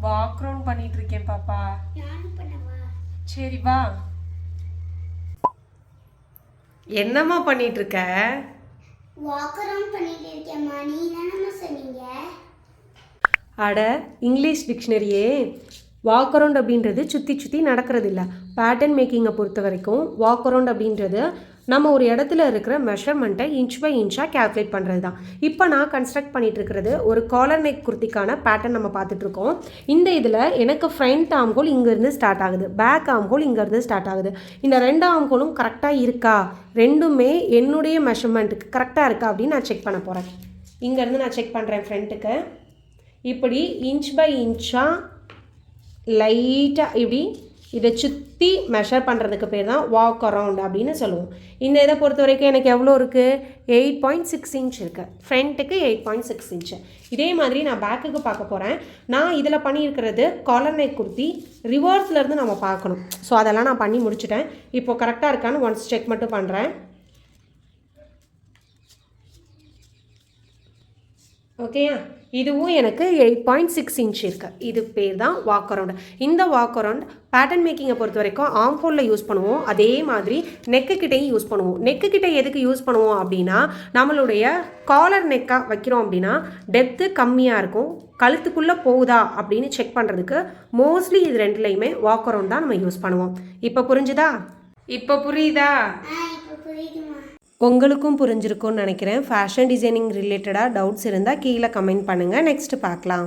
Walk round பண்ணிட்டு இருக்கேன் பாப்பா. நானும் பண்ணவா? சரி வா. என்னம்மா பண்ணிட்டு இருக்க? வாக் அரவுண்ட் பண்ணிட்டு இருக்கேம்மா. நீ என்னம்மா சொன்னீங்க? அட இங்கிலீஷ் டிக்ஷனரியே. வாக் அரவுண்ட் அப்படின்றது சுற்றி சுற்றி நடக்கிறது இல்லை. பேட்டர்ன் மேக்கிங்கை பொறுத்த வரைக்கும் வாக் அரவுண்ட் அப்படின்றது நம்ம ஒரு இடத்துல இருக்கிற மெஷர்மெண்ட்டை இன்ச் பை இன்ச்சாக கேல்குலேட் பண்ணுறது தான். இப்போ நான் கன்ஸ்ட்ரக்ட் பண்ணிகிட்டு இருக்கிறது ஒரு காலர் நெக் குர்த்திக்கான பேட்டர்ன் நம்ம பார்த்துட்ருக்கோம். இந்த இதில் எனக்கு ஃப்ரண்ட் ஆம் ஹோல் இங்கேருந்து ஸ்டார்ட் ஆகுது, பேக் ஆம் ஹோல் இங்கேருந்து ஸ்டார்ட் ஆகுது. இந்த ரெண்டு ஆம் ஹோலும் கரெக்டாக இருக்கா, ரெண்டுமே என்னுடைய மெஷர்மெண்ட்டுக்கு கரெக்டாக இருக்கா அப்படின்னு நான் செக் பண்ண போகிறேன். இங்கேருந்து நான் செக் பண்ணுறேன் ஃப்ரண்ட்டுக்கு. இப்படி இன்ச் பை இன்ச்சாக லைட்டாக இப்படி இதை சுற்றி மெஷர் பண்ணுறதுக்கு பேர் தான் வாக் அரவுண்ட் அப்படின்னு சொல்லுவோம். இந்த இதை பொறுத்த வரைக்கும் எனக்கு எவ்வளோ இருக்குது? 8.6 இன்ச் இருக்குது. ஃப்ரண்ட்டுக்கு 8.6 இன்ச்சு. இதே மாதிரி நான் பேக்குக்கு பார்க்க போகிறேன். நான் இதில் பண்ணியிருக்கிறது காலர் நெக் குர்த்தி. ரிவர்ஸ்லேருந்து நம்ம பார்க்கணும். ஸோ அதெல்லாம் நான் பண்ணி முடிச்சுட்டேன். இப்போ கரெக்டாக இருக்கான்னு ஒன்ஸ் செக் மட்டும் பண்ணுறேன். ஓகேயா? இதுவும் எனக்கு 8.6 இன்ச் இருக்குது. இது பேர் தான் வாக் அரவுண்ட். இந்த வாக் அரவுண்ட் பேட்டர்ன் மேக்கிங்கை பொறுத்த வரைக்கும் ஆம் ஹோலில் யூஸ் பண்ணுவோம். அதே மாதிரி நெக்கு கிட்டையும் யூஸ் பண்ணுவோம். நெக்கு கிட்டே எதுக்கு யூஸ் பண்ணுவோம் அப்படின்னா, நம்மளுடைய காலர் நெக்காக வைக்கிறோம் அப்படின்னா டெப்த்து கம்மியாக இருக்கும், கழுத்துக்குள்ளே போகுதா அப்படின்னு செக் பண்ணுறதுக்கு மோஸ்ட்லி இது ரெண்டுலேயுமே வாக் அரவுண்ட் தான் நம்ம யூஸ் பண்ணுவோம். இப்போ புரிஞ்சுதா? இப்போ புரியுதா? இப்போ புரியுதுமா. உங்களுக்கும் புரிஞ்சிருக்கும்னு நினைக்கிறேன். ஃபேஷன் டிசைனிங் ரிலேட்டடாக டவுட்ஸ் இருந்தால் கீழே கமெண்ட் பண்ணுங்கள். நெக்ஸ்ட்டு பார்க்கலாம்.